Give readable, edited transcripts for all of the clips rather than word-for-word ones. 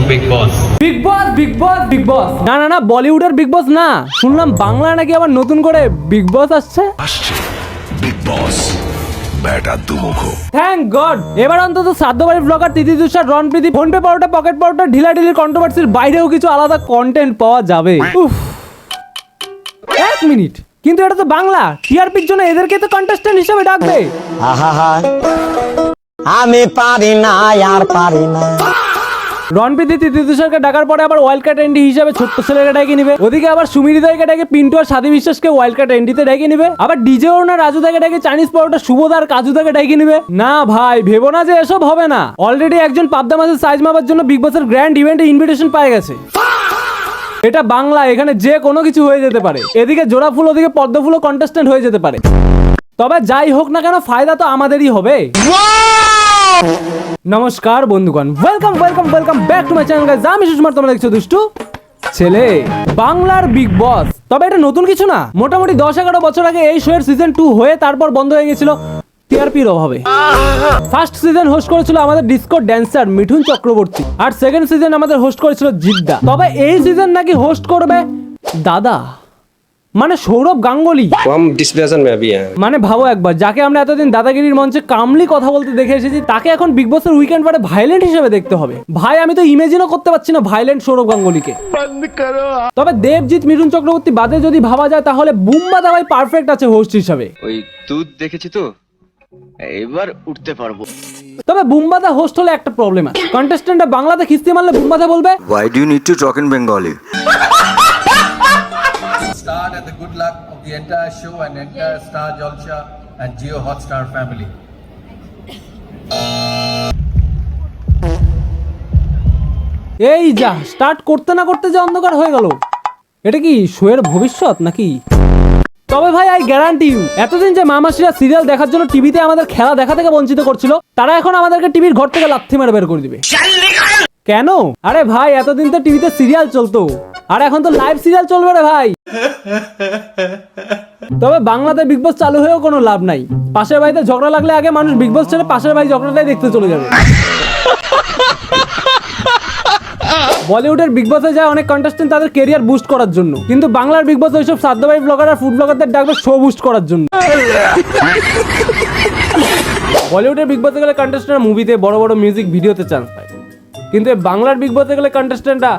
Big বস। Big বস না বলিউডের big বস না, শুনলাম বাংলা নাকি আবার নতুন করে বিগ বস আসছে। বিগ বস বেটা দুমুখ। থ্যাংক গড, এবার অন্তত সাধ্যবাড়ি ব্লগার তিথি তুষার, রণপ্রীতি, ফোনপে পাউডার, পকেট পাউডার, ঢিলাঢিলির কন্ট্রোভার্সির বাইরেও কিছু আলাদা কন্টেন্ট পাওয়া যাবে। উফ, এক মিনিট, কিন্তু এটা তো বাংলা, টিআরপির জন্য এদেরকে তো কন্টেস্ট্যান্ট হিসেবে ডাকবে। আমি পারি না, আর পারি না। রণপ্রীতি তিথি তুষারকে ডাকার পরে আবার ওয়াইল্ড কার্ড এন্ডি হিসাবে ছোট্ট ছেলেকে ডেকে নিবে, ওদিকে আবার সুমিরিদাকে ডেকে পিন্টু আর সাথী বিশ্বাসকে ওয়াইল্ড কার্ড এন্ডিতে ডেকে নিবে, আবার ডিজে ওর না রাজুদাকে ডেকে চাইনিজ পাউডার সুবোধার কাজুদাকে ডেকে নিবে। না ভাই, ভেবো না যে এসব হবে না। অলরেডি একজন পাবদা মাছের সাইজ মাপার জন্য বিগ বসের গ্র্যান্ড ইভেন্টে ইনভিটেশন পেয়ে গেছে। এটা বাংলা, এখানে যে কোনো কিছু হয়ে যেতে পারে। এদিকে জোড়া ফুল, ওদিকে পদ্ম ফুলও কন্টেস্ট্যান্ট হয়ে যেতে পারে। তবে যাই হোক না কেন, ফায়দা তো আমাদেরই হবে। নমস্কার বন্ধুগণ, welcome back to my channel guys. আমি সুষমার, তোমরা দেখছো দুষ্টু ছেলে। বাংলার বিগ বস, তবে এটা নতুন কিছু না। মোটামুটি 10-11 বছর আগে এই শো এর সিজন 2 হয়ে তারপর বন্ধ হয়ে গেছিল টিআরপির অভাবে। ফার্স্ট সিজন হোস্ট করেছিল আমাদের ডিসকো ড্যান্সার মিঠুন চক্রবর্তী, আর সেকেন্ড সিজন আমাদের হোস্ট করেছিল জিদ্দা। তবে এই সিজন নাকি হোস্ট করবে দাদা, মানে সৌরভ গাঙ্গুলি। মানে ভাবো একবার, যাকে আমরা এতদিন দাদাগিরির মঞ্চে কামলি কথা বলতে দেখে এসেছি, তাকে এখন বিগ বসের উইকেন্ড বারে ভাইলেন্ট হিসেবে দেখতে হবে। ভাই, আমি তো ইমেজিনও করতে পারছি না ভাইলেন্ট সৌরভ গাঙ্গুলিকে। তবে দেবজিৎ মিঠুন চক্রবর্তী বাদে যদি ভাবা যায়, তাহলে বুম্বাদা ভাই পারফেক্ট আছে হোস্ট হিসাবে। ওই দুধ দেখেছি তো, এবার উঠতে পারবো। তবে বুম্বাদা হোস্ট হলে একটা প্রবলেম আছে, কন্টেস্ট্যান্টরা বাংলাতে খিস্তি মারলে বুম্বাদা বলবে, Why do you need to talk in Bengali? Start and the good luck of the entire show and entire Star Jalsha and Jio Hotstar family. এই যা স্টার্ট করতে না করতে যে অন্ধকার হয়ে গেল। এটা কি শোয়ের ভবিষ্যৎ নাকি? তবে ভাই, আই গ্যারান্টি ইউ, এতদিন যে মামাসিরা সিরিয়াল দেখার জন্য টিভিতে আমাদের খেলা দেখা থেকে বঞ্চিত করছিল, তারা এখন আমাদেরকে টিভির ঘর থেকে লাথি মেরে বের করে দিবে। কেন? আরে ভাই, এতদিন তো টিভিতে সিরিয়াল চলতো, আর এখন তো লাইভ সিরিয়াল চলবে রে ভাই। তবে বাংলাতে বিগ বস চালু হয়েও কোনো লাভ নাই। পাশের বাড়িতে ঝগড়া লাগলে আগে মানুষ বিগ বস ছেড়ে পাশের বাড়ি ঝগড়াটাই দেখতে চলে যাবে। বলিউডের বিগ বসে যায় অনেক কন্টেস্টেন্ট তাদের ক্যারিয়ার বুস্ট করার জন্য, কিন্তু বাংলার বিগ বস ওইসব সাধ্যবাড়ি ব্লগার আর ফুড ব্লগারদের ডাকবে শো বুস্ট করার জন্য। বলিউডের বিগ বসে গেলে কন্টেস্টেন্টরা মুভিতে, বড় বড় মিউজিক ভিডিওতে চান্স পায়, কিন্তু বাংলার বিগ বসে গেলে কন্টেস্টেন্টরা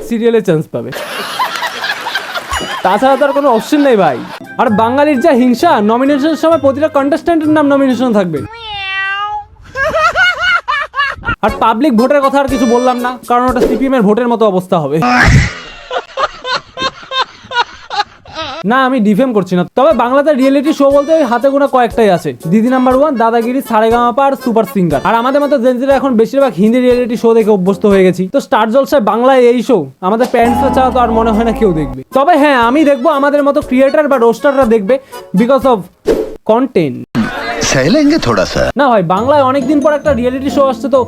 সিরিয়ালে চান্স পাবে। তাছাড়া তার কোনো অপশন নেই ভাই। আর বাঙালির যা হিংসা, নমিনেশনের সময় প্রতিটা কন্টেস্ট্যান্টের নাম নমিনেশন থাকবে। আর পাবলিক ভোটের কথা আর কিছু বললাম না, কারণ ওটা সিপিএম এর ভোটের মতো অবস্থা হবে। না, আমি ডিফেম করছি না। তবে বাংলাতে রিয়েলিটি শো বলতে ওই হাতে গোনা কয়েকটাই আছে, দিদি নাম্বার 1, দাদাগিরি, সারেগামাপা আর সুপার সিঙ্গার। আর আমাদের মতো জেনজিরা এখন বেশিরভাগ হিন্দি রিয়েলিটি শো দেখে অভ্যস্ত হয়ে গেছি, তো স্টার জলসায় বাংলায় এই শো আমাদের প্যারেন্টসরা ছাড়া তো আর মনে হয় না কেউ দেখবে। তবে হ্যাঁ, আমি দেখবো, আমাদের মতো ক্রিয়েটার বা রোস্টাররা দেখবে, বিকজ অফ কন্টেন্ট। না ভাই, বাংলায় অনেকদিন পর একটা রিয়েলিটি শো আসছে, তো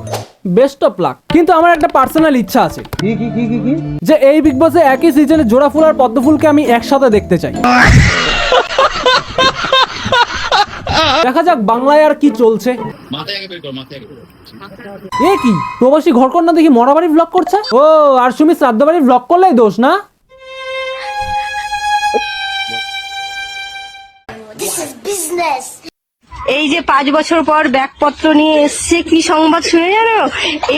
বেস্ট অফ লাক। কিন্তু আমার একটা পার্সোনাল ইচ্ছা আছে, যে এই বিগ বসে একই সিজনে জোড়া ফুল আর পদ্ম ফুলকে আমি একসাথে দেখতে চাই। দেখা যাক বাংলায় আর কি চলছে। এ কি প্রবাসী ঘরকন্যা দেখি মরাবাড়ি ব্লগ করছে। ও, আর সুমি শ্রাদ্ধবাড়ি ব্লগ করলেই দোষ না? এই যে 5 বছর পর ব্যাগপত্র নিয়ে এসছে, কি সংবাদ শুনে জানো?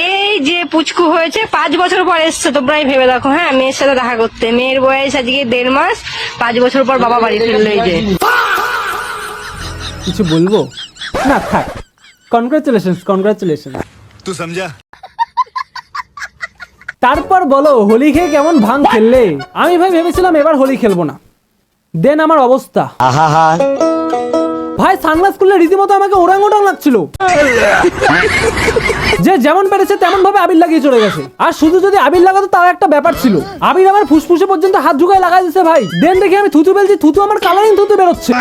এই যে পুচকু হয়েছে, 5 বছর পর এসছে। তোমরাই ভেবে দেখো, হ্যাঁ, মেয়ের সাথে দেখা করতে। মেয়ের বয়স আজকে 1.5 মাস, 5 বছর পর বাবা বাড়ি ফিরলো। এই যে কিছু বলবো না, থাক। কনগ্রাচুলেশন। তুই সমঝা? তারপর বলো, হোলি খেয়ে কেমন ভাঙ খেললে? আমি ভাই ভেবেছিলাম এবার হোলি খেলবো না, দেন আমার অবস্থা। ভাই, সানগ্লাস খুললে রীতিমতো আমাকে ওরাং লাগছিল। যে যেমন পেরেছে তেমন ভাবে আবির লাগিয়ে চলে গেছে। আর শুধু যদি আবির লাগাতো তাও একটা ব্যাপার ছিল, আবির আমার ফুসফুসে পর্যন্ত হাত ঢুকায় লাগাই দিচ্ছে ভাই। দেন দেখি আমি থুতু ফেলছি, থুতু আমার কালারিং থুতু বেরোচ্ছে।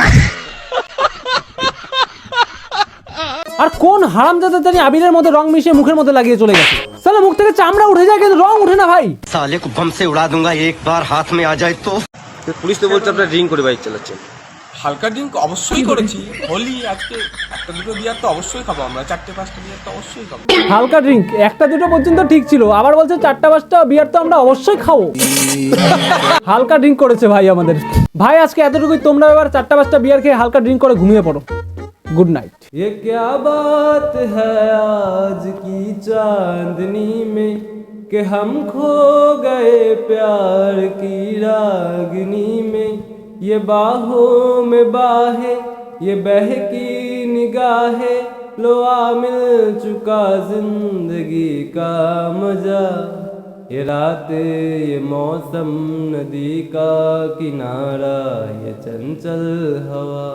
আর কোন হারামজাদা জানি আবিরের মধ্যে রং মিশিয়ে মুখের মধ্যে লাগিয়ে চলে গেছে। সালা, মুখ থেকে চামড়া উঠে যায় কিন্তু রং উঠে না ভাই। साले को बम से उड़ा दूंगा एक बार हाथ में आ जाए तो। পুলিশ তো বলছে আপনারা ড্রিঙ্ক করে বাইক চালাচ্ছেন। হালকা ড্রিঙ্ক অবশ্যই করেছি। হোলি আজকে একটা দুটো বিয়ার তো অবশ্যই খাবো আমরা, 4-5টা বিয়ার তো অবশ্যই খাবো। হালকা ড্রিঙ্ক একটা দুটো পর্যন্ত ঠিক ছিল, আবার বলছে 4টা-5টা বিয়ার তো আমরা অবশ্যই খাবো। হালকা ড্রিঙ্ক করেছে ভাই আমাদের ভাই। আজকে এতটুকুই, তোমরা এবার 4টা-5টা বিয়ার খেয়ে হালকা ড্রিঙ্ক করে ঘুমিয়ে পড়ো। Good night. ये क्या बात है आज की चांदनी में कि हम खो गए प्यार की रागनी में। ये बाहों में बाहें, ये बहकी निगाहें, लो आ मिल चुका जिंदगी का मजा। ये रातें, ये मौसम, नदी का किनारा, ये चंचल हवा।